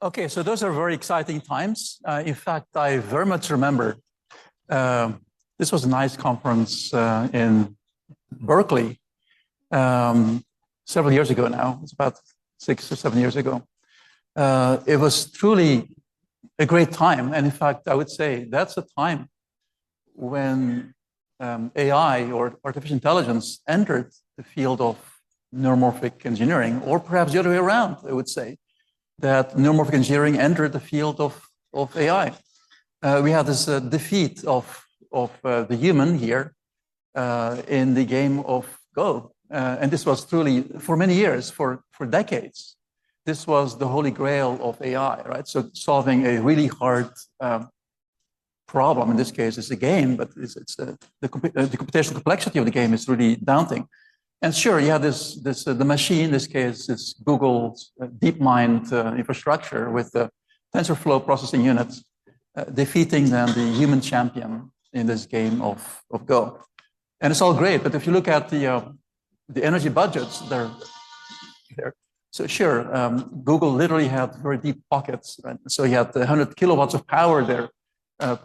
Okay, so those are very exciting times. In fact, I very much remember this was a nice conference in Berkeley several years ago now. It's about 6 or 7 years ago. It was truly a great time. And in fact, I would say that's a time when AI or artificial intelligence entered the field of neuromorphic engineering, or perhaps the other way around, I would say, that neuromorphic engineering entered the field of AI. We had this defeat of the human here in the game of Go. And this was truly, for many years, for decades, this was the holy grail of AI, right? So solving a really hard problem, in this case, is a game, but the computational complexity of the game is really daunting. And sure, you have the machine, in this case, is Google's DeepMind infrastructure with the TensorFlow processing units, defeating then the human champion in this game of Go. And it's all great, but if you look at the energy budgets, they're there. So sure, Google literally had very deep pockets, right? So you had 100 kilowatts of power there,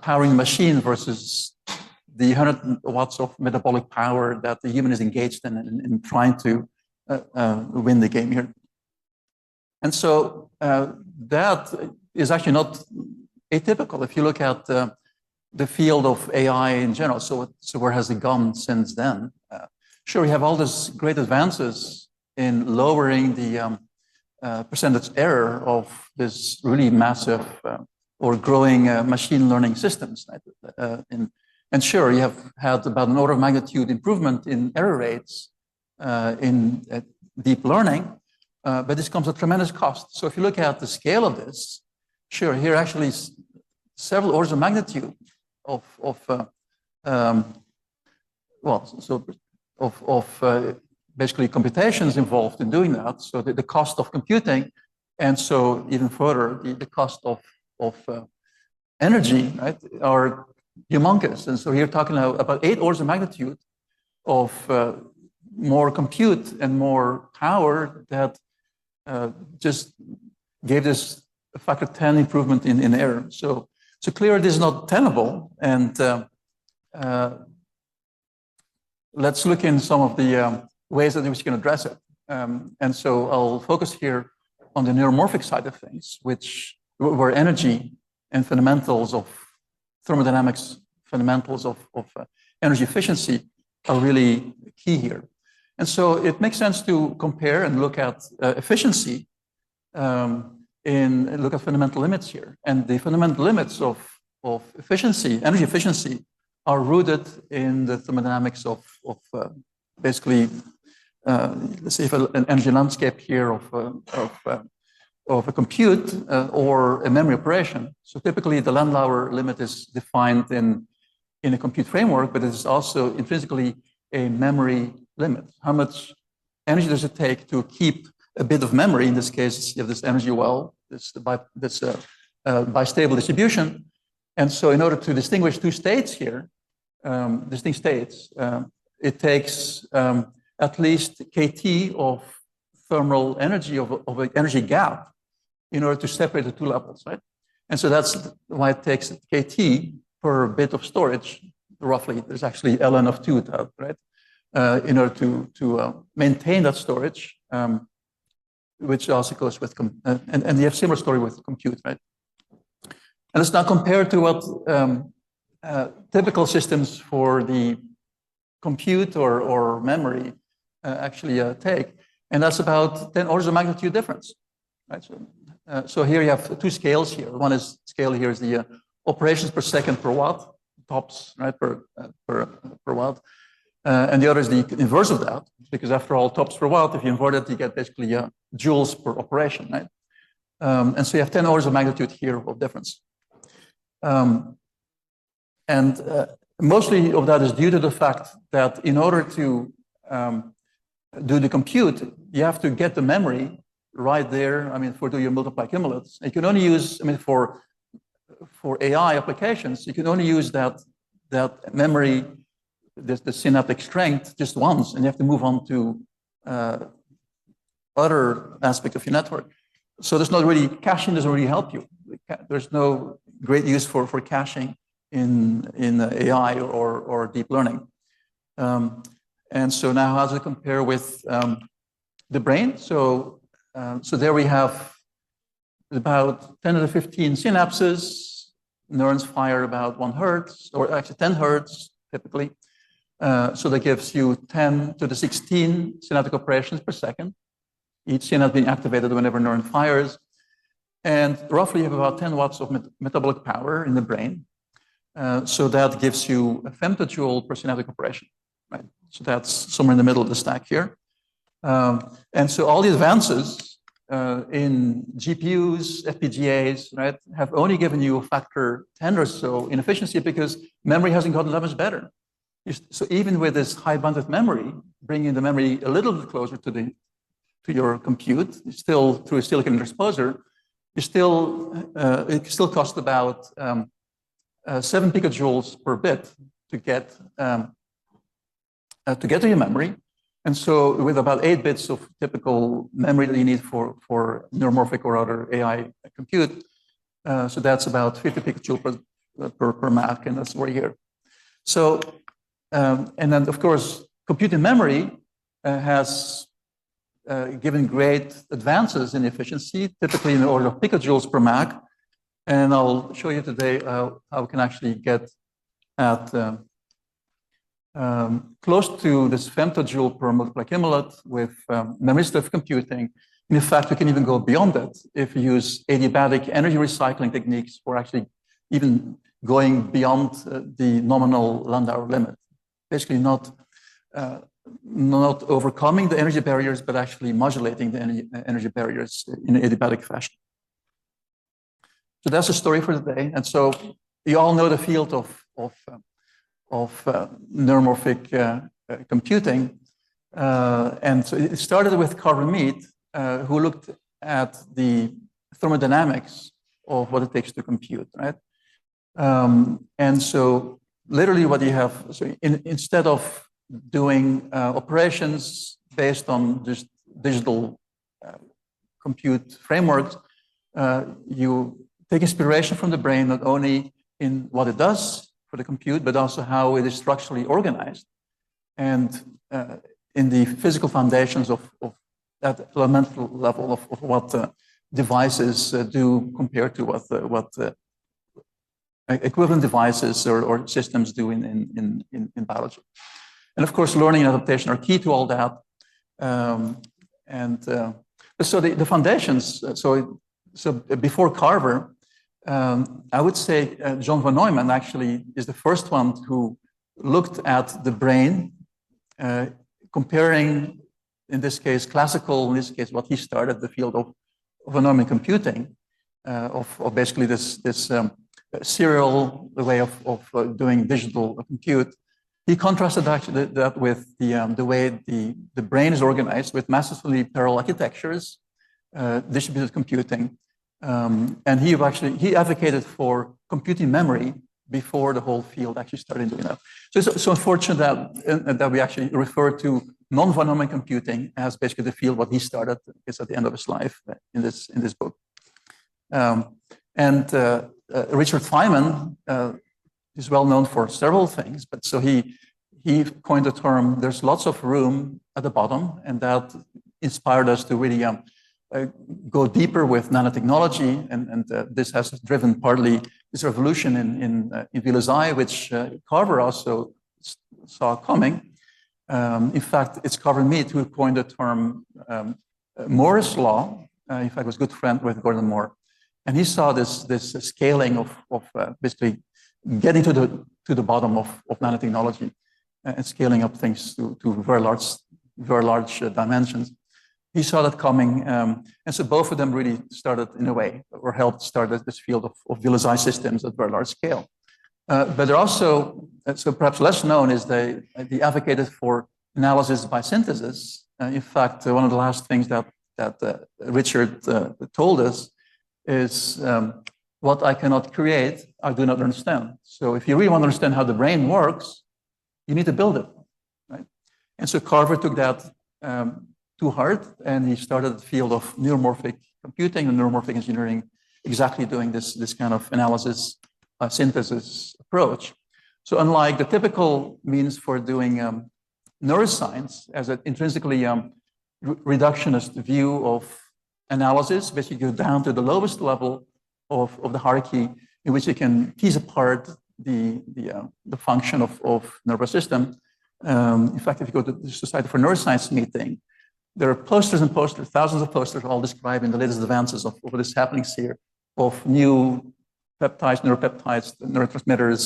powering the machine versus the 100 watts of metabolic power that the human is engaged in trying to win the game here. And so that is actually not atypical. If you look at the field of AI in general, so where has it gone since then? Sure, we have all these great advances in lowering the percentage error of this really massive or growing machine learning systems. And sure, you have had about an order of magnitude improvement in error rates in deep learning, but this comes at tremendous cost. So if you look at the scale of this, sure, here actually several orders of magnitude of basically computations involved in doing that. So the cost of computing, and so even further, the cost of energy, right, are humongous. And so here talking about 8 orders of magnitude of more compute and more power that just gave this a factor 10 improvement in error. So clearly this is not tenable. And let's look in some of the ways that we can address it. And so I'll focus here on the neuromorphic side of things, where energy and fundamentals of thermodynamics, fundamentals of energy efficiency are really key here. And so it makes sense to compare and look at efficiency and look at fundamental limits here. And the fundamental limits of efficiency, energy efficiency, are rooted in the thermodynamics of basically, let's say, an energy landscape here of a compute or a memory operation. So typically the Landauer limit is defined in a compute framework, but it is also intrinsically a memory limit. How much energy does it take to keep a bit of memory? In this case, you have this energy well, this bistable distribution. And so in order to distinguish two states here, distinct states, it takes at least kT of thermal energy of an energy gap in order to separate the two levels, right? And so that's why it takes kT per bit of storage, roughly. There's actually ln of 2, right? In order to maintain that storage, which also goes with, and you have similar story with compute, right? And let's now compare to what typical systems for the compute or memory actually take. And that's about 10 orders of magnitude difference, right? So here you have two scales here. One scale here is the operations per second per watt, TOPS, right, per watt. And the other is the inverse of that, because after all, TOPS per watt, if you invert it, you get basically joules per operation, right? And so you have 10 orders of magnitude here of difference. And mostly of that is due to the fact that in order to do the compute, you have to get the memory right there. I mean, for do your multiply cumulates. You can only use, I mean, for AI applications, you can only use that memory, the synaptic strength, just once, and you have to move on to other aspect of your network. So there's not really, caching doesn't really help you. There's no great use for caching in AI or deep learning. And so now how does it compare with the brain? So there we have about 10 to the 15 synapses. Neurons fire about 1 hertz, or actually 10 hertz typically. So that gives you 10 to the 16 synaptic operations per second. Each synapse being activated whenever a neuron fires. And roughly you have about 10 watts of metabolic power in the brain. So that gives you a femtojoule per synaptic operation, right? So that's somewhere in the middle of the stack here. And so all the advances in GPUs, FPGAs, right, have only given you a factor 10 or so in efficiency because memory hasn't gotten that much better. So even with this high bandwidth memory, bringing the memory a little bit closer to your compute, still through a silicon interposer, it still costs about 7 picojoules per bit to get to your memory. And so with about 8 bits of typical memory that you need for neuromorphic or other AI compute, so that's about 50 picojoules per Mac, and that's what here. So, and then of course, computing memory has given great advances in efficiency, typically in the order of picojoules per Mac. And I'll show you today how we can actually get at close to this femtojoule per multiply cumulate with memory-stuff computing. And in fact, we can even go beyond that if you use adiabatic energy recycling techniques for actually even going beyond the nominal Landauer limit. Basically not overcoming the energy barriers, but actually modulating the energy barriers in an adiabatic fashion. So that's the story for today. And so you all know the field of neuromorphic computing. And so it started with Carver Mead, who looked at the thermodynamics of what it takes to compute, right? And so literally what you have, so instead of doing operations based on just digital compute frameworks, you take inspiration from the brain, not only in what it does for the compute, but also how it is structurally organized. And in the physical foundations of that elemental level of what devices do compared to what equivalent devices or systems do in biology. And of course, learning and adaptation are key to all that. So the foundations, so before Carver, I would say John von Neumann actually is the first one who looked at the brain, comparing, in this case, classical, in this case, what he started, the field of von Neumann computing, of basically this serial way of doing digital compute. He contrasted actually that with the way the brain is organized with massively parallel architectures, distributed computing. And he advocated for computing memory before the whole field actually started doing that. So it's so unfortunate that we actually refer to non-von Neumann computing as basically the field what he started is at the end of his life in this book. Richard Feynman is well known for several things, but so he coined the term, there's lots of room at the bottom, and that inspired us to really go deeper with nanotechnology, and this has driven partly this revolution in VLSI, which Carver also saw coming. In fact, it's Carver Mead who coined the term Moore's law. In fact, was a good friend with Gordon Moore, and he saw this scaling of basically getting to the bottom of nanotechnology and scaling up things to very large dimensions. He saw that coming, and so both of them really started, in a way, or helped start this field of VLSI systems at very large scale. But they're also, so perhaps less known, is they advocated for analysis by synthesis. In fact, one of the last things that Richard told us is, what I cannot create, I do not understand. So if you really want to understand how the brain works, you need to build it, right? And so Carver took that to heart, and he started the field of neuromorphic computing and neuromorphic engineering exactly doing this kind of analysis, synthesis approach. So unlike the typical means for doing neuroscience as an intrinsically reductionist view of analysis, basically go down to the lowest level of the hierarchy in which you can tease apart the function of nervous system. In fact, if you go to the Society for Neuroscience meeting, there are posters and posters, thousands of posters, all describing the latest advances of what is happening here, of new peptides, neuropeptides, neurotransmitters,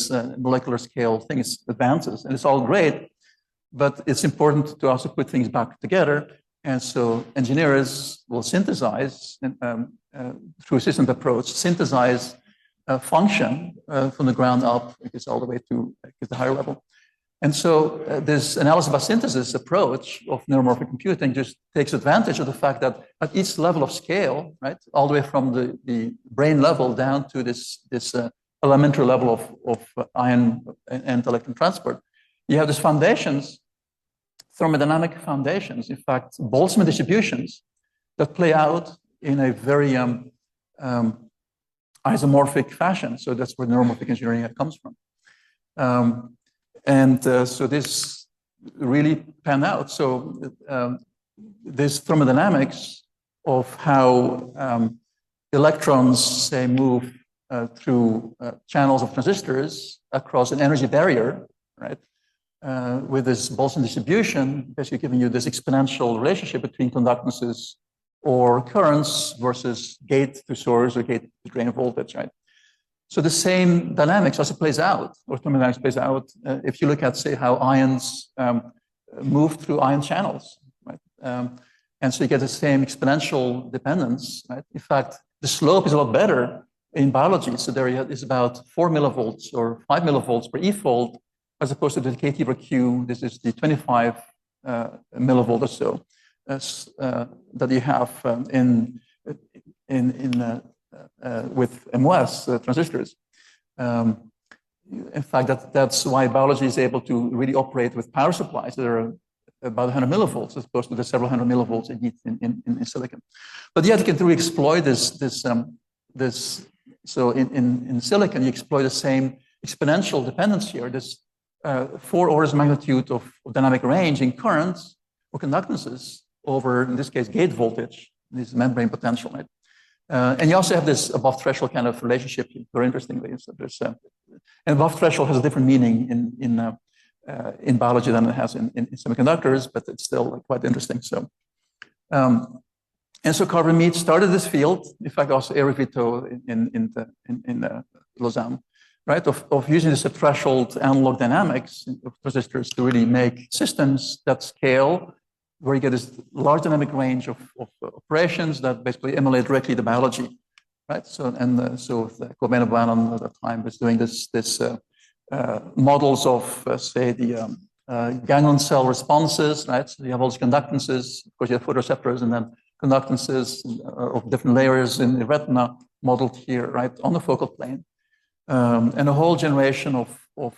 molecular scale things, advances, and it's all great, but it's important to also put things back together. And so engineers will synthesize through a systems approach, synthesize function from the ground up, I guess, all the way to the higher level. And so this analysis by synthesis approach of neuromorphic computing just takes advantage of the fact that at each level of scale, right, all the way from the brain level down to this elementary level of ion and electron transport, you have these foundations, thermodynamic foundations, in fact, Boltzmann distributions that play out in a very isomorphic fashion. So that's where neuromorphic engineering comes from. So this really panned out. So this thermodynamics of how electrons, say, move through channels of transistors across an energy barrier, right? With this Boltzmann distribution, basically giving you this exponential relationship between conductances or currents versus gate to source or gate to drain voltage, right? So the same dynamics also plays out, or thermodynamics plays out, if you look at, say, how ions move through ion channels, right? And so you get the same exponential dependence, right? In fact, the slope is a lot better in biology. So there is about 4 millivolts or 5 millivolts per E-fold, as opposed to the KT over Q. This is the 25 millivolt or so that you have with MOS transistors. In fact, that's why biology is able to really operate with power supplies that are about 100 millivolts, as opposed to the several hundred millivolts it needs in silicon. But yet you can really exploit this. So in silicon, you exploit the same exponential dependence here. This 4 orders of magnitude of dynamic range in currents or conductances over, in this case, gate voltage, this membrane potential, right? And you also have this above threshold kind of relationship, very interestingly. So there's, and above threshold has a different meaning in biology than it has in semiconductors, but it's still quite interesting. So, and so Carver Mead started this field. In fact, also Eric Vito in Lausanne, right? Of using this threshold analog dynamics of transistors to really make systems that scale, where you get this large dynamic range of operations that basically emulate directly the biology, right? So Cauwenberghs at that time was doing this models of say the ganglion cell responses, right? So you have all these conductances, of course you have photoreceptors, and then conductances of different layers in the retina modeled here, right, on the focal plane, and a whole generation of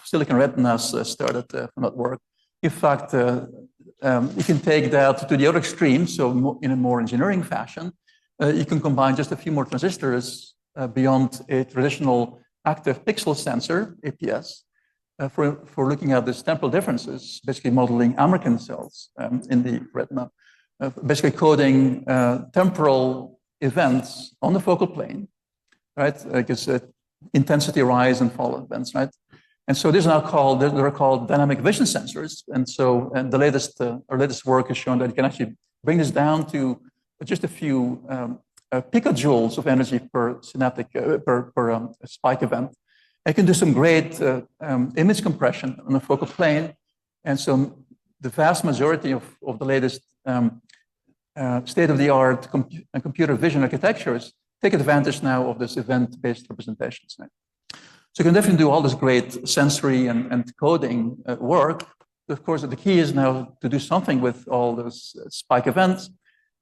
silicon retinas started from that work. In fact, you can take that to the other extreme, so in a more engineering fashion, you can combine just a few more transistors beyond a traditional active pixel sensor, APS, for looking at these temporal differences, basically modeling American cells in the retina, basically coding temporal events on the focal plane, right? I guess intensity rise and fall events, right? And so these are now called, they're called dynamic vision sensors. And so, and our latest work has shown that you can actually bring this down to just a few picojoules of energy per synaptic, per spike event. You can do some great image compression on the focal plane. And so the vast majority of the latest state-of-the-art computer vision architectures take advantage now of this event-based representations. Right? So you can definitely do all this great sensory and coding work. Of course, the key is now to do something with all those spike events.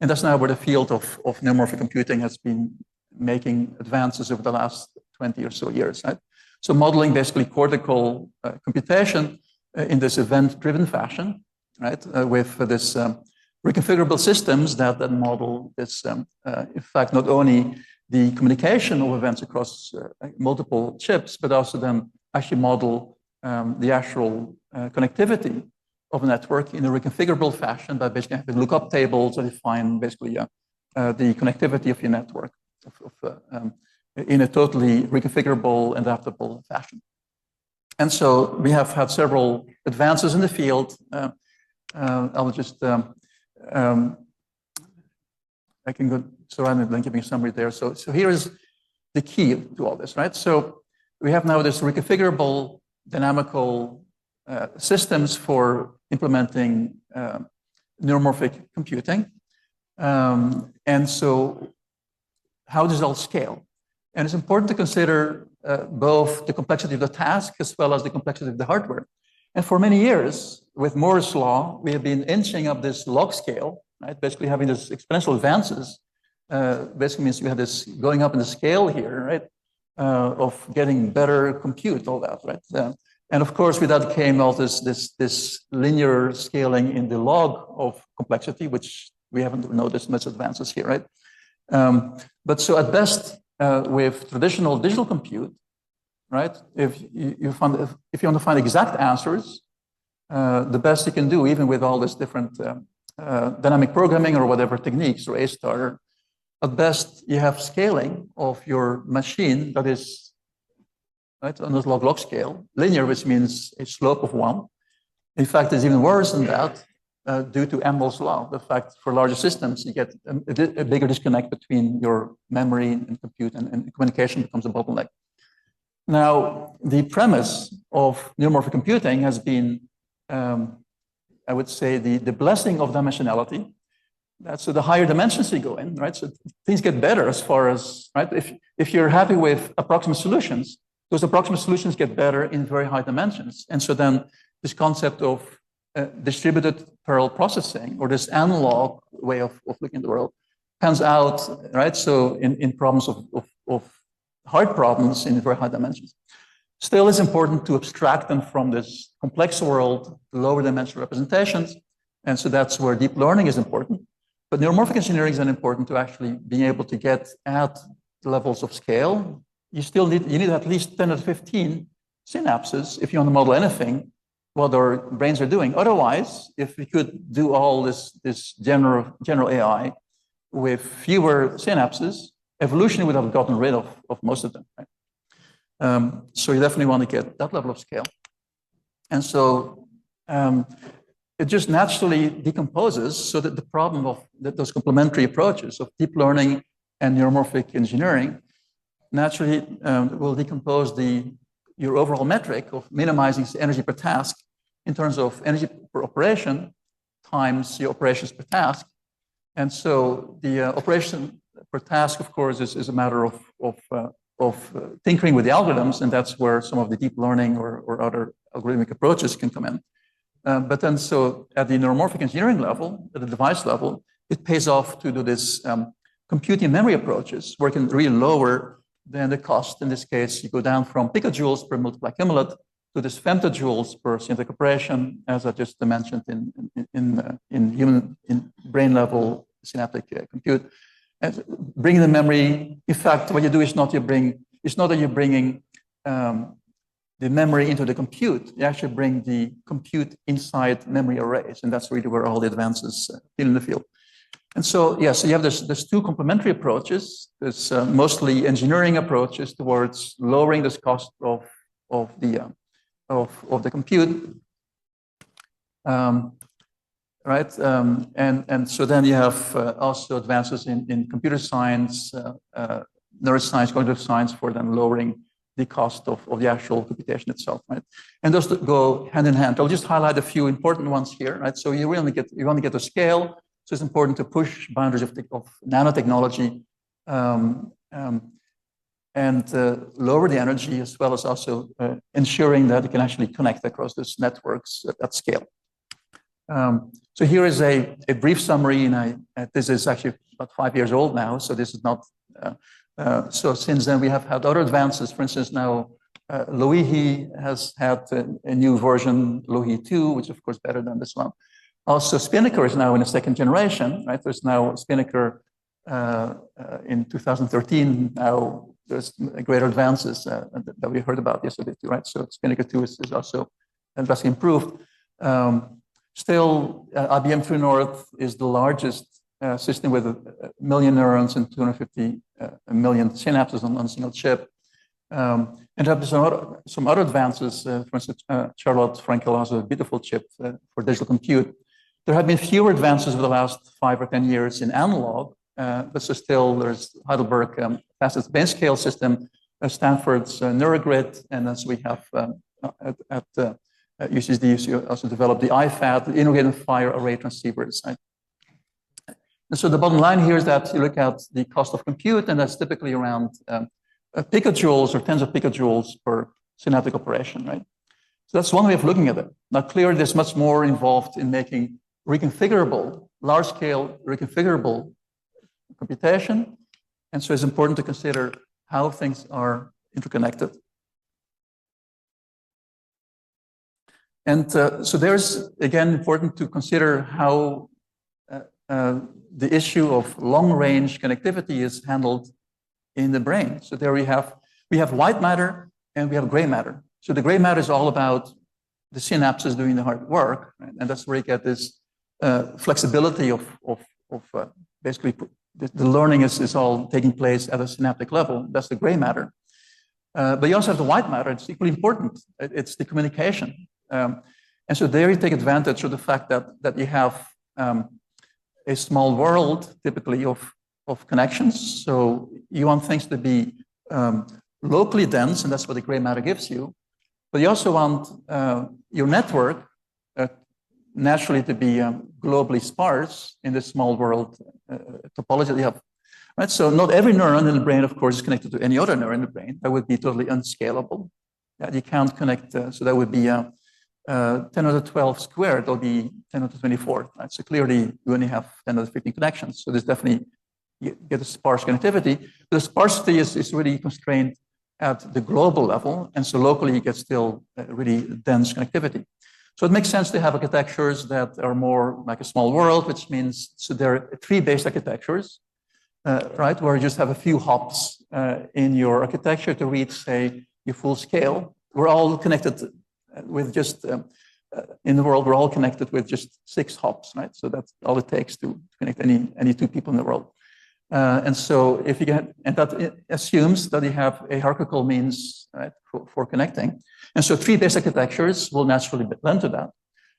And that's now where the field of neuromorphic computing has been making advances over the last 20 or so years. Right? So modeling basically cortical computation in this event-driven fashion, right? With this reconfigurable systems that model this, in fact, not only the communication of events across multiple chips, but also then actually model the actual connectivity of a network in a reconfigurable fashion by basically having lookup tables that define basically the connectivity of your network in a totally reconfigurable and adaptable fashion. And so we have had several advances in the field. I'll just, I can go, so I'm giving a summary there. So here is the key to all this, right? So we have now this reconfigurable dynamical systems for implementing neuromorphic computing. And so how does it all scale? And it's important to consider both the complexity of the task as well as the complexity of the hardware. And for many years, with Moore's law, we have been inching up this log scale, right? Basically having this exponential advances. Basically means you have this going up in the scale here, right? Of getting better compute, all that, right? And of course, with that came all this linear scaling in the log of complexity, which we haven't noticed much advances here, right? But so at best, with traditional digital compute, right? If you want to find exact answers, the best you can do, even with all this different dynamic programming or whatever techniques or A-star, at best you have scaling of your machine that is right on this log scale, linear, which means a slope of 1. In fact, it's even worse than that due to Amdahl's law. The fact for larger systems, you get a bigger disconnect between your memory and compute, and communication becomes a bottleneck. Now, the premise of neuromorphic computing has been, I would say, the blessing of dimensionality. So the higher dimensions you go in, right? So things get better as far as, right? If you're happy with approximate solutions, those approximate solutions get better in very high dimensions. And so then this concept of distributed parallel processing, or this analog way of looking at the world, pans out, right? So in problems of hard problems in very high dimensions. Still, it's important to abstract them from this complex world to lower dimensional representations. And so that's where deep learning is important. But neuromorphic engineering is then important to actually being able to get at the levels of scale. You need at least 10 or 15 synapses if you want to model anything, what our brains are doing. Otherwise, if we could do all this general AI with fewer synapses, evolution would have gotten rid of most of them. Right? So you definitely want to get that level of scale. And so it just naturally decomposes so that the problem of those complementary approaches of deep learning and neuromorphic engineering naturally will decompose your overall metric of minimizing energy per task in terms of energy per operation times your operations per task. And so the operation per task, of course, is a matter of tinkering with the algorithms, and that's where some of the deep learning or other algorithmic approaches can come in. But then so at the neuromorphic engineering level, at the device level, it pays off to do this computing memory approaches where it can really lower then the cost. In this case, you go down from picojoules per multiply cumulate to this femtojoules per synthetic operation, as I just mentioned in brain level synaptic compute. And bringing the memory, in fact, what you do is not that you're bringing the memory into the compute, you actually bring the compute inside memory arrays, and that's really where all the advances in the field. And so, yeah, so you have there's two complementary approaches. There's mostly engineering approaches towards lowering this cost of the compute, right? And so then you have also advances in computer science, neuroscience, cognitive science for then lowering the cost of the actual computation itself, right? And those go hand in hand. I'll just highlight a few important ones here, right? So you want to get to scale. So it's important to push boundaries of nanotechnology and lower the energy, as well as also ensuring that it can actually connect across these networks at scale. So here is a brief summary, and this is actually about 5 years old now, so this is not, so since then we have had other advances. For instance, now Loihi has had a new version, Loihi 2, which is of course better than this one. Also, Spinnaker is now in a second generation, right? There's now Spinnaker in 2013. Now there's greater advances that we heard about yesterday too, right? So Spinnaker 2 is also vastly improved. Still, IBM True North is the largest system with 1 million neurons and 250 million synapses on a single chip. And there have been some other advances. For instance, Charlotte Frankel has a beautiful chip for digital compute. There have been fewer advances over the last 5 or 10 years in analog, but so still there's Heidelberg fastest base scale system, Stanford's Neurogrid, and as we have at UCSD, you also developed the IFAT, the integrated fire array transceivers. Right? And so the bottom line here is that you look at the cost of compute, and that's typically around picojoules or tens of picojoules per synaptic operation, right? So that's one way of looking at it. Now, clearly, there's much more involved in making reconfigurable, large-scale reconfigurable computation, and so it's important to consider how things are interconnected. And so there's, again, important to consider how the issue of long-range connectivity is handled in the brain. So there we have white matter and we have gray matter. So the gray matter is all about the synapses doing the hard work, right? And that's where you get this flexibility of basically the learning is all taking place at a synaptic level. That's the gray matter. But you also have the white matter. It's equally important. It's the communication. And so there you take advantage of the fact that you have a small world, typically, of connections. So you want things to be locally dense, and that's what the gray matter gives you. But you also want your network naturally to be globally sparse in this small world topology that you have. Right? So not every neuron in the brain, of course, is connected to any other neuron in the brain. That would be totally unscalable. You can't connect, so that would be 10 to the 12 squared, it'll be 10 to the 24. Right? So clearly, you only have 10 to the 15 connections. So there's definitely, you get a sparse connectivity. The sparsity is really constrained at the global level. And so locally, you get still really dense connectivity. So it makes sense to have architectures that are more like a small world, which means, so there are tree-based architectures, right, where you just have a few hops in your architecture to reach, say, your full scale. We're all connected with just, in the world, we're all connected with just 6 hops, right? So that's all it takes to connect any 2 people in the world. And so if you get, and that assumes that you have a hierarchical means, right, for connecting. And so tree-based architectures will naturally lend to that.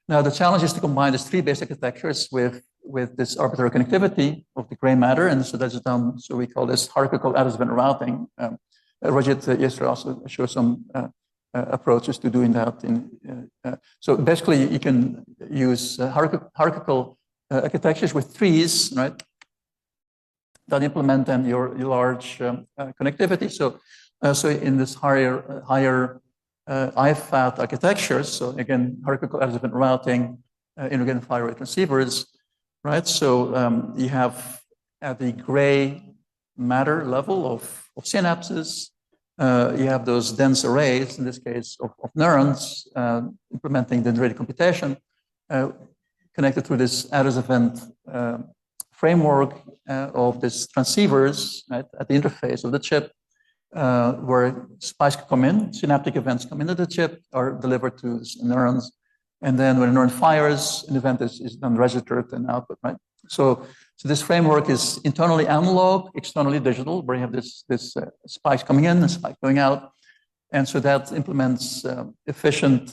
Now, the challenge is to combine these tree-based architectures with this arbitrary connectivity of the gray matter. And so that's done, so we call this hierarchical address-event routing. Rajit yesterday also showed some approaches to doing that. So basically, you can use hierarchical architectures with trees, right, that implement then your large connectivity. So in this higher IFAT architectures, so again, hierarchical address-event routing, integrated fire array transceivers, right? So you have at the gray matter level of synapses, you have those dense arrays, in this case of neurons, implementing dendritic computation, connected through this address-event framework of these transceivers, right, at the interface of the chip, where spikes come in, synaptic events come into the chip, are delivered to neurons, and then when a neuron fires, an event is then registered and output, right? So this framework is internally analog, externally digital, where you have this spikes coming in and spikes going out, and so that implements efficient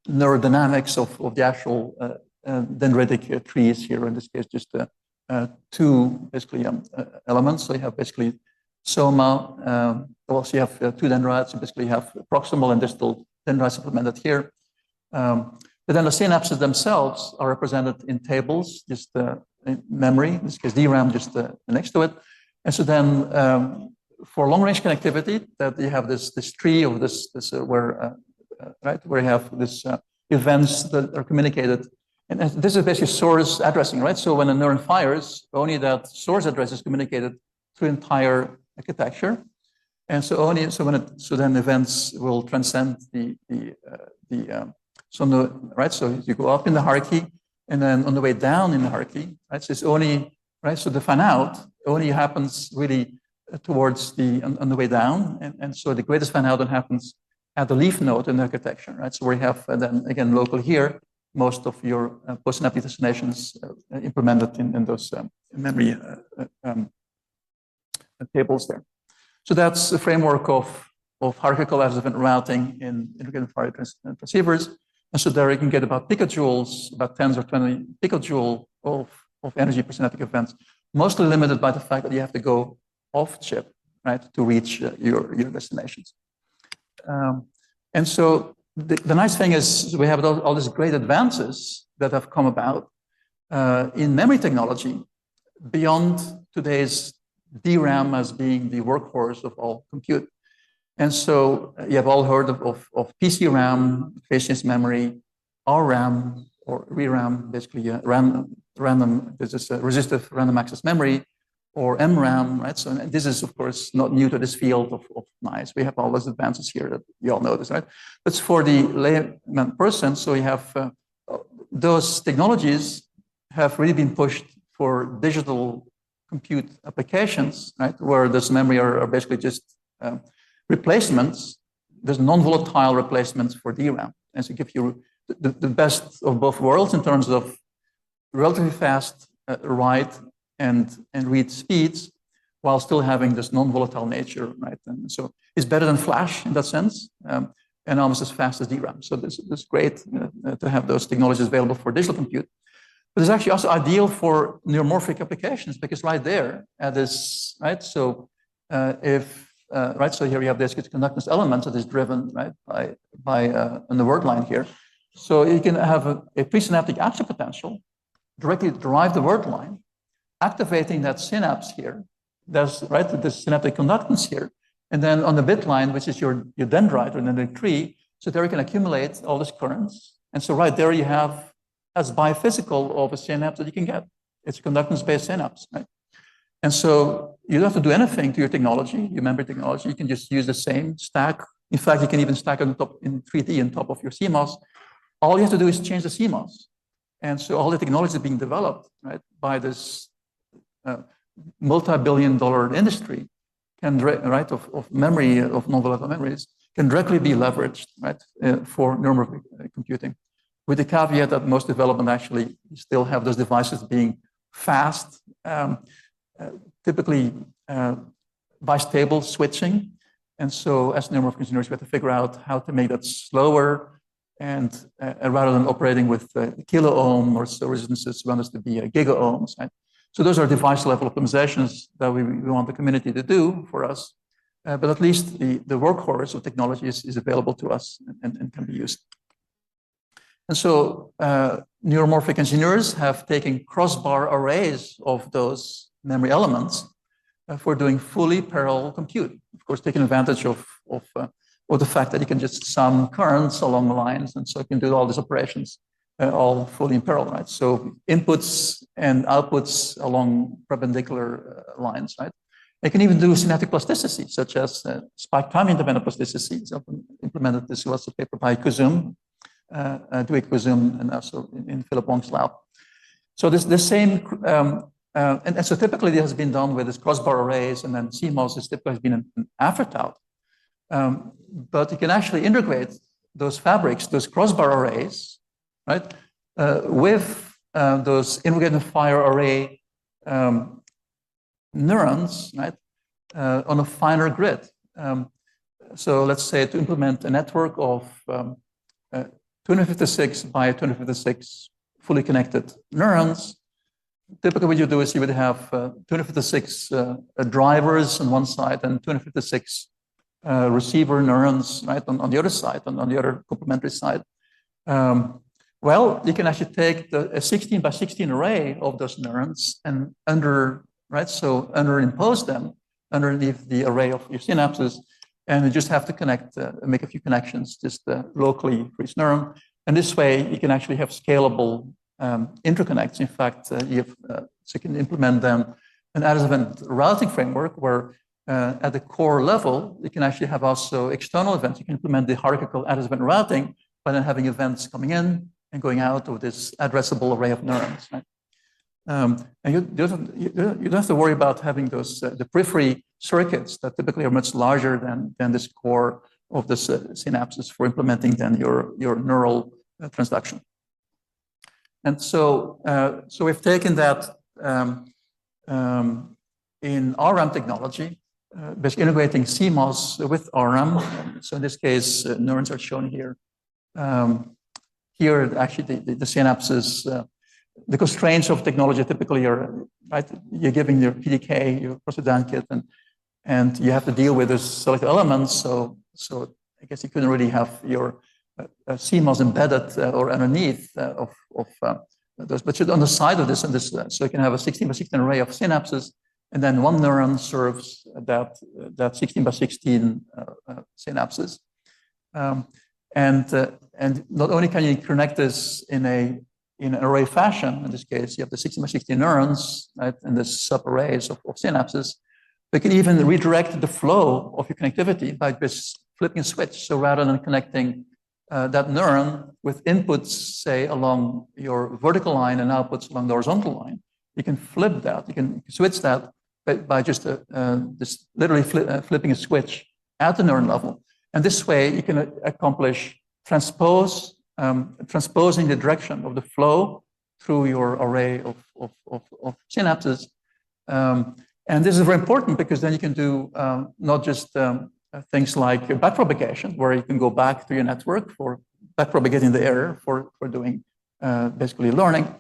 neurodynamics of the actual dendritic trees here. In this case, just 2 basically elements. So you have basically soma. Also, you have 2 dendrites. You basically have proximal and distal dendrites implemented here. But then the synapses themselves are represented in tables, just in memory. In this case, DRAM just next to it. And so then, for long-range connectivity, that you have this tree of this where right, where you have this events that are communicated. And this is basically source addressing, right? So when a neuron fires, only that source address is communicated through entire architecture, and so then events will transcend the So so you go up in the hierarchy, and then on the way down in the hierarchy, right? So it's only, right? So the fan out only happens really towards on the way down, and so the greatest fan out then happens at the leaf node in the architecture, right? So we have then again local here most of your postsynaptic destinations implemented in those memory tables there. So that's the framework of hierarchical additive event routing in integrated Fourier transceivers. And so there you can get about picojoules, about 10 or 20 picojoule of energy per synaptic events, mostly limited by the fact that you have to go off chip, right, to reach your destinations. And so the nice thing is we have all these great advances that have come about in memory technology beyond today's DRAM as being the workhorse of all compute. And so you have all heard of PC RAM, phase memory, RRAM, or ReRAM, basically random, this is a resistive random access memory, or MRAM, right? So this is, of course, not new to this field of NICE. We have all those advances here that you all know this, right? But for the layman person, so you have those technologies have really been pushed for digital compute applications, right? Where this memory are basically just replacements. There's non-volatile replacements for DRAM. And so give you the best of both worlds in terms of relatively fast write and read speeds, while still having this non-volatile nature, right? And so it's better than Flash in that sense, and almost as fast as DRAM. So this is great to have those technologies available for digital compute. But it's actually also ideal for neuromorphic applications, because right there, this, right? So right, so here you have this conductance element that is driven, right, by on the word line here. So you can have a presynaptic action potential, directly derive the word line, activating that synapse here. There's, right, this synaptic conductance here. And then on the bit line, which is your dendrite or dendritic tree, so there you can accumulate all these currents. And so right there you have as biophysical of a synapse that you can get. It's a conductance-based synapse, right? And so you don't have to do anything to your technology, your memory technology. You can just use the same stack. In fact, you can even stack on top in 3D on top of your CMOS. All you have to do is change the CMOS. And so all the technology is being developed, right, by this multi-billion-dollar industry, can right of memory of non-volatile memories can directly be leveraged, right, for neuromorphic computing, with the caveat that most development actually still have those devices being fast, typically bistable switching. And so as neuromorphic engineers, we have to figure out how to make that slower, and rather than operating with kilo ohm or so resistances, we want this to be giga ohms, right? So those are device level optimizations that we want the community to do for us. But at least the workhorse of technology is available to us and can be used. And so neuromorphic engineers have taken crossbar arrays of those memory elements for doing fully parallel compute. Of course, taking advantage of the fact that you can just sum currents along the lines, and so you can do all these operations all fully in parallel, right? So inputs and outputs along perpendicular lines, right? You can even do synaptic plasticity, such as spike time independent plasticity. So implemented this was a paper by Kuzum, Dewey Kuzum, and also in Philip Wong's lab. So this same, and so typically this has been done with this crossbar arrays, and then CMOS is typically has been an afterthought. But you can actually integrate those fabrics, those crossbar arrays, right, with those integrated fire array neurons, right, on a finer grid. So let's say to implement a network of 256 by 256 fully connected neurons. Typically what you do is you would have 256 drivers on one side and 256 receiver neurons, right, on the other side, on the other complementary side. Well, you can actually take a 16 by 16 array of those neurons and impose them underneath the array of your synapses, and you just have to connect, make a few connections just locally for each neuron. And this way, you can actually have scalable interconnects. In fact, so you can implement them an additive event routing framework where at the core level, you can actually have also external events. You can implement the hierarchical additive event routing by then having events coming in and going out of this addressable array of neurons. Right? And you don't have to worry about having those the periphery circuits that typically are much larger than this core of the synapses for implementing then your neural transduction. And so we've taken that in RRAM technology, basically integrating CMOS with RRAM. So in this case, neurons are shown here. Here, actually, the synapses, the constraints of technology typically are, right, you're giving your PDK, your processor kit, and you have to deal with those selected elements. So I guess you couldn't really have your CMOS embedded or underneath of those, but on the side of this, so you can have a 16 by 16 array of synapses, and then one neuron serves that 16 by 16 synapses. And not only can you connect this in an array fashion, in this case, you have the 16 by 16 neurons, right, and the subarrays of synapses, but you can even redirect the flow of your connectivity by just flipping a switch. So rather than connecting that neuron with inputs, say, along your vertical line and outputs along the horizontal line, you can flip that. You can switch that by just literally flipping a switch at the neuron level. And this way, you can accomplish transposing the direction of the flow through your array of synapses. And this is very important because then you can do not just things like backpropagation, where you can go back to your network for backpropagating the error for doing basically learning.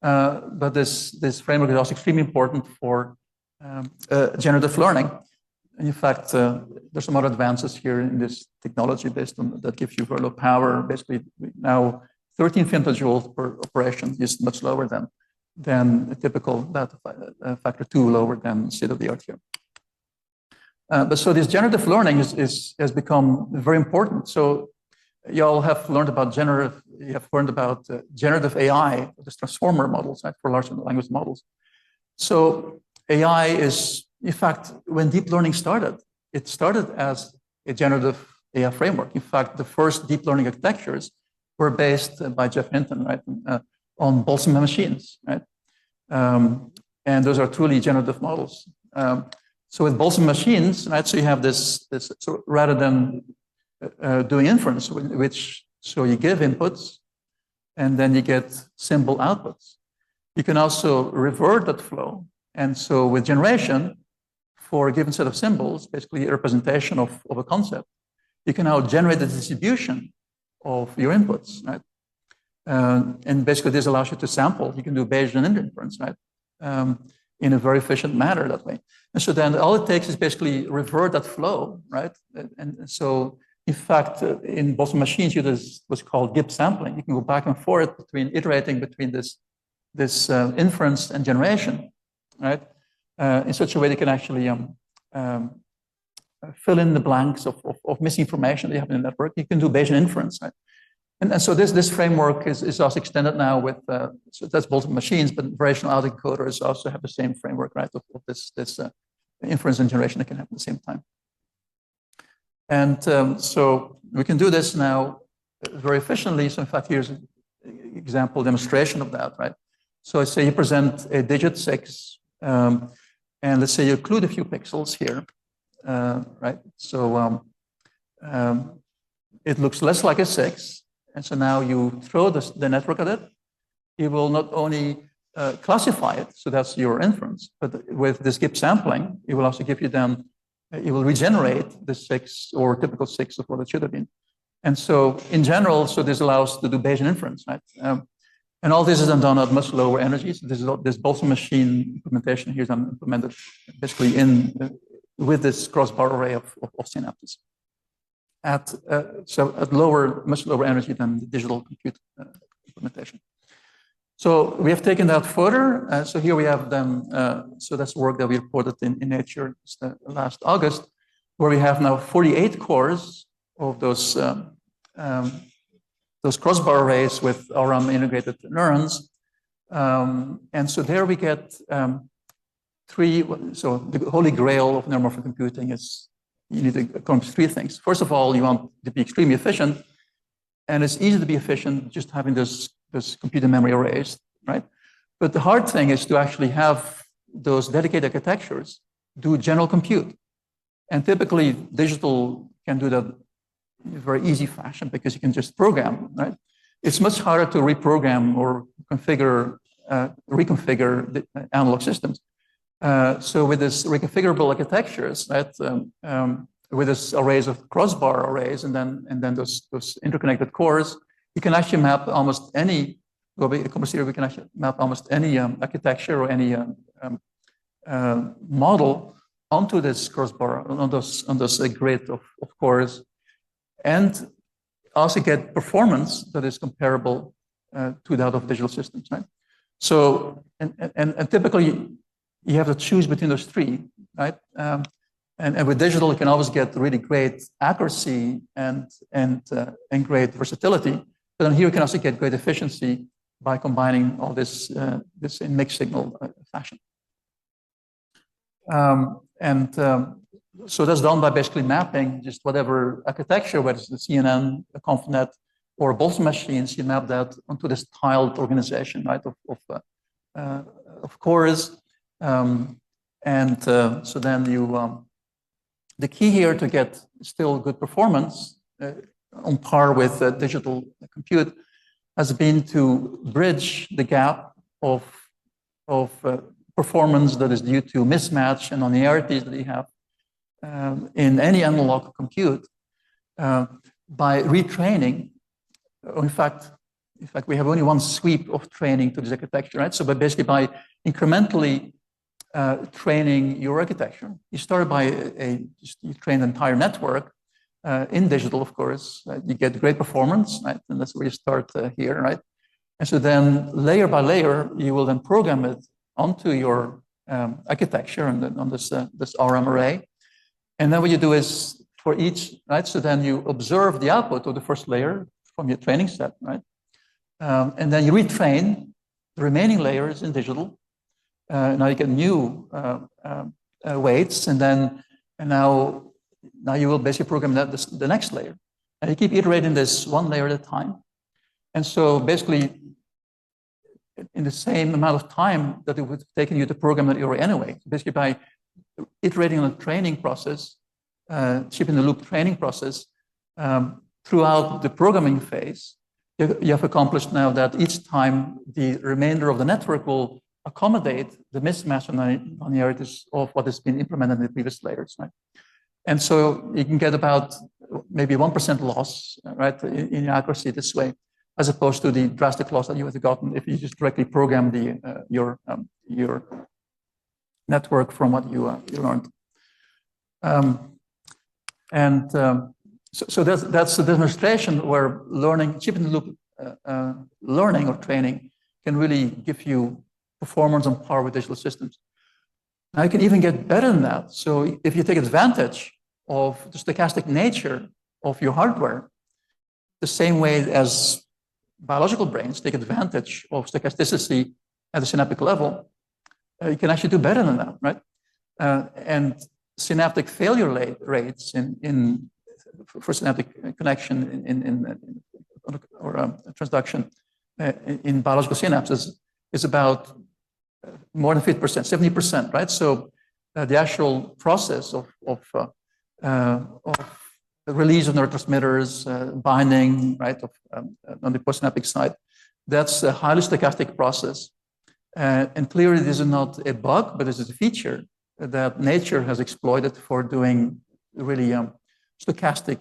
But this framework is also extremely important for generative learning. And in fact, there's some other advances here in this technology based on that gives you very low power. Basically, now 13 femtojoules per operation is much lower than a typical data factor 2 lower than state of the art here. But so this generative learning has become very important. So you all have learned about generative AI, this transformer models, right, for large language models. So AI is, in fact, when deep learning started, it started as a generative AI framework. In fact, the first deep learning architectures were based by Jeff Hinton, right, on Boltzmann machines, right? And those are truly generative models. So with Boltzmann machines, right, so you have this so rather than doing inference, so you give inputs and then you get symbol outputs. You can also revert that flow. And so with generation, for a given set of symbols, basically a representation of a concept, you can now generate the distribution of your inputs, right? And basically this allows you to sample. You can do Bayesian inference, right? In a very efficient manner that way. And so then all it takes is basically revert that flow, right? And so in fact, in Boltzmann machines, you use what's called Gibbs sampling. You can go back and forth iterating between this inference and generation, right? In such a way they can actually fill in the blanks of missing information that you have in the network. You can do Bayesian inference, right? And so this framework is also extended now with, so that's Boltzmann machines, but variational autoencoders also have the same framework, right, of this inference and generation that can happen at the same time. And so we can do this now very efficiently. So in fact, here's an example demonstration of that, right? So let's say you present a digit 6, and let's say you include a few pixels here, right? So it looks less like a 6. And so now you throw the network at it. It will not only classify it, so that's your inference, but with this Gibbs sampling, it will also give you then, it will regenerate the 6 or typical 6 of what it should have been. And so in general, so this allows to do Bayesian inference, right? And all this is done at much lower energies. So this Boltzmann machine implementation here is implemented basically with this crossbar array of synapses. At much lower energy than the digital compute implementation. So we have taken that further. So here we have then, so that's work that we reported in Nature last August, where we have now 48 cores of those crossbar arrays with RRAM integrated neurons. And so there we get so the holy grail of neuromorphic computing is you need to accomplish 3 things. First of all, you want to be extremely efficient. and it's easy to be efficient just having this computer memory arrays, right? But the hard thing is to actually have those dedicated architectures do general compute. And typically, digital can do that in a very easy fashion because you can just program, right? It's much harder to reprogram or reconfigure the analog systems. So with this reconfigurable architectures, right, with this arrays of crossbar arrays and then those interconnected cores, you can actually map almost any. We can actually map almost any architecture or any model onto this crossbar, on those grid of cores, and also get performance that is comparable to that of digital systems, right? So, and typically you have to choose between those three, right? And with digital, you can always get really great accuracy and great versatility. But then here you can also get great efficiency by combining all this in mixed signal fashion. So that's done by basically mapping just whatever architecture, whether it's the CNN, the ConfNet, or Boltzmann machines, you map that onto this tiled organization, right, of cores. So then you, the key here to get still good performance on par with digital compute has been to bridge the gap of performance that is due to mismatch and nonlinearities that you have in any analog compute by retraining. In fact, we have only one sweep of training to this architecture, right? So, but basically by incrementally training your architecture, you start by you train the entire network in digital, of course. You get great performance, right? And that's where you start here, right? And so then layer by layer, you will then program it onto your architecture and then on this RM array. And then what you do is for each, right? So then you observe the output of the first layer from your training set, right? And then you retrain the remaining layers in digital. Now you get new weights, and now you will basically program the next layer. And you keep iterating this one layer at a time. And so basically, in the same amount of time that it would have taken you to program that array anyway, basically by iterating on the training process, chip in the loop training process, throughout the programming phase, you have accomplished now that each time the remainder of the network will accommodate the mismatch and nonlinearities of what has been implemented in the previous layers, right? And so you can get about maybe 1% loss, right, in accuracy this way, as opposed to the drastic loss that you would have gotten if you just directly program your network from what you learned. So that's a demonstration where learning, chip in the loop learning or training can really give you performance on par with digital systems. Now you can even get better than that. So if you take advantage of the stochastic nature of your hardware, the same way as biological brains take advantage of stochasticity at the synaptic level, you can actually do better than that, right? And synaptic failure rates for synaptic connection or transduction in biological synapses is about more than 50%, 70%, right? So the actual process of the release of neurotransmitters, binding, right, on the postsynaptic side, that's a highly stochastic process. And clearly this is not a bug, but this is a feature that nature has exploited for doing really stochastic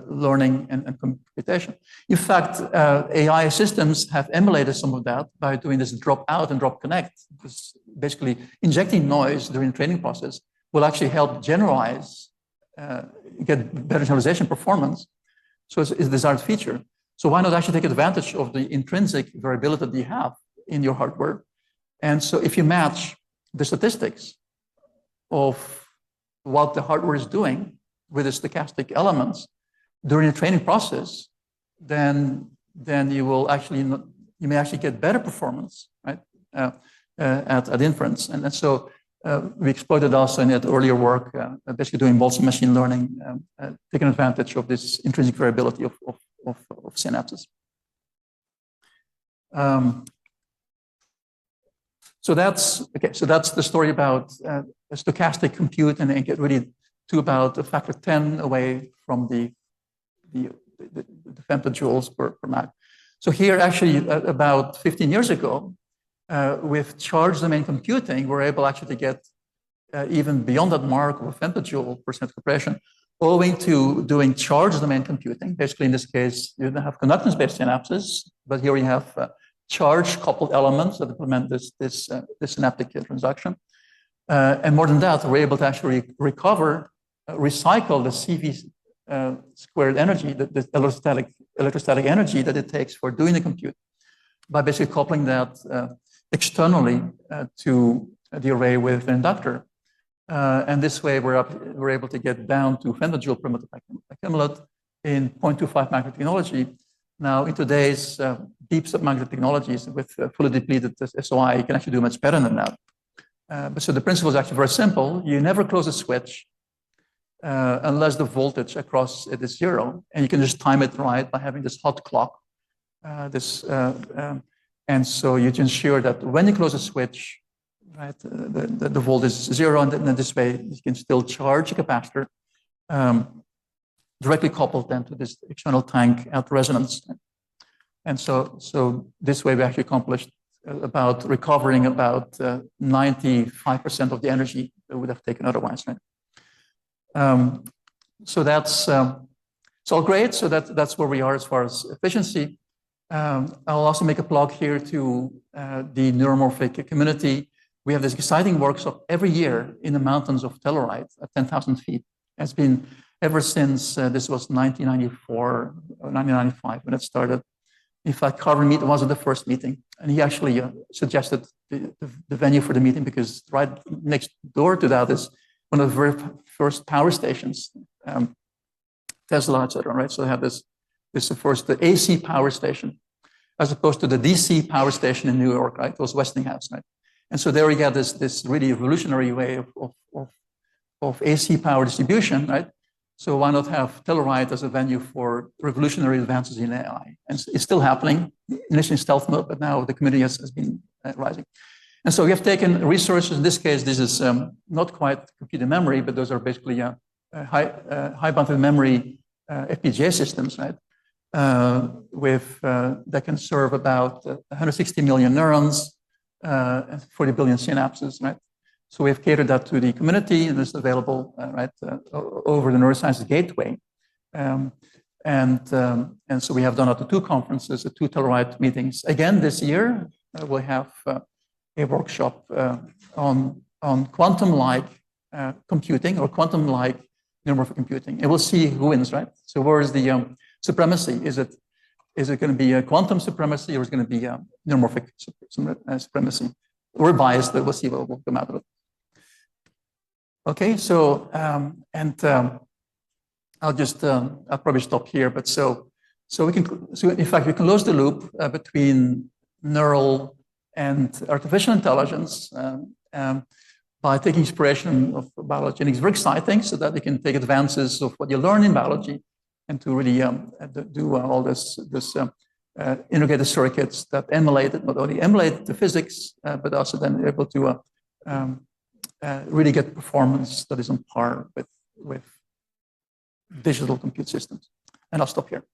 learning and computation. In fact, AI systems have emulated some of that by doing this drop out and drop connect. Because basically injecting noise during the training process will actually help generalize, get better generalization performance. So it's a desired feature. So why not actually take advantage of the intrinsic variability that you have in your hardware? And so if you match the statistics of what the hardware is doing with the stochastic elements during the training process, then you will actually you may actually get better performance, right, at inference. And so we exploited also in that earlier work, basically doing Boltzmann machine learning, taking advantage of this intrinsic variability of of synapses. So that's okay. So that's the story about stochastic compute, and get really to about a factor 10 away from the femtojoules per mag. So here, actually, about 15 years ago, with charge domain computing, we're able actually to get even beyond that mark of a femtojoule percent compression, owing to doing charge domain computing. Basically, in this case, you don't have conductance-based synapses, but here we have charge-coupled elements that implement this synaptic transaction. And more than that, we're able to actually recover, recycle the CV squared energy, the electrostatic energy that it takes for doing the compute, by basically coupling that externally to the array with an inductor. And this way, we're able to get down to femtojoule per accumulate in 0.25 micro technology. Now, in today's deep submagnetic technologies with fully depleted SOI, you can actually do much better than that. But so the principle is actually very simple. You never close a switch unless the voltage across it is zero, and you can just time it right by having this hot clock. And so you can ensure that when you close a switch, right, the voltage is zero, and then this way you can still charge a capacitor directly coupled then to this external tank at resonance. And so this way we actually accomplished about recovering about 95% of the energy that would have taken otherwise, right? So that's it's all great. So that's where we are as far as efficiency. I'll also make a plug here to the neuromorphic community. We have this exciting workshop every year in the mountains of Telluride at 10,000 feet. It's been ever since this was 1994 or 1995 when it started. In fact, Carver Mead wasn't the first meeting, and he actually suggested the venue for the meeting because right next door to that is one of the very first power stations, Tesla, etc. Right, so they have this first the AC power station, as opposed to the DC power station in New York. Right, it was Westinghouse. Right, and so there we got this really revolutionary way of AC power distribution. Right. So why not have Telluride as a venue for revolutionary advances in AI? And it's still happening, initially in stealth mode, but now the community has been rising. And so we have taken resources. In this case, this is not quite computer memory, but those are basically high bandwidth memory FPGA systems, right? That can serve about 160 million neurons and 40 billion synapses, right? So we've catered that to the community, and it's available over the Neuroscience Gateway. And so we have done up to 2 conferences, 2 Telluride meetings. Again, this year, we'll have a workshop on quantum-like computing or quantum-like neuromorphic computing. And we'll see who wins, right? So where is the supremacy? Is it going to be a quantum supremacy, or is it going to be a neuromorphic supremacy? We're biased, but we'll see what will come out of it. Okay, so I'll probably stop here. But so in fact we can close the loop between neural and artificial intelligence by taking inspiration of biology. And it's very exciting, so that you can take advances of what you learn in biology and to really do all this integrated circuits that not only emulate the physics, but also then able to really get performance that is on par with digital compute systems. And I'll stop here.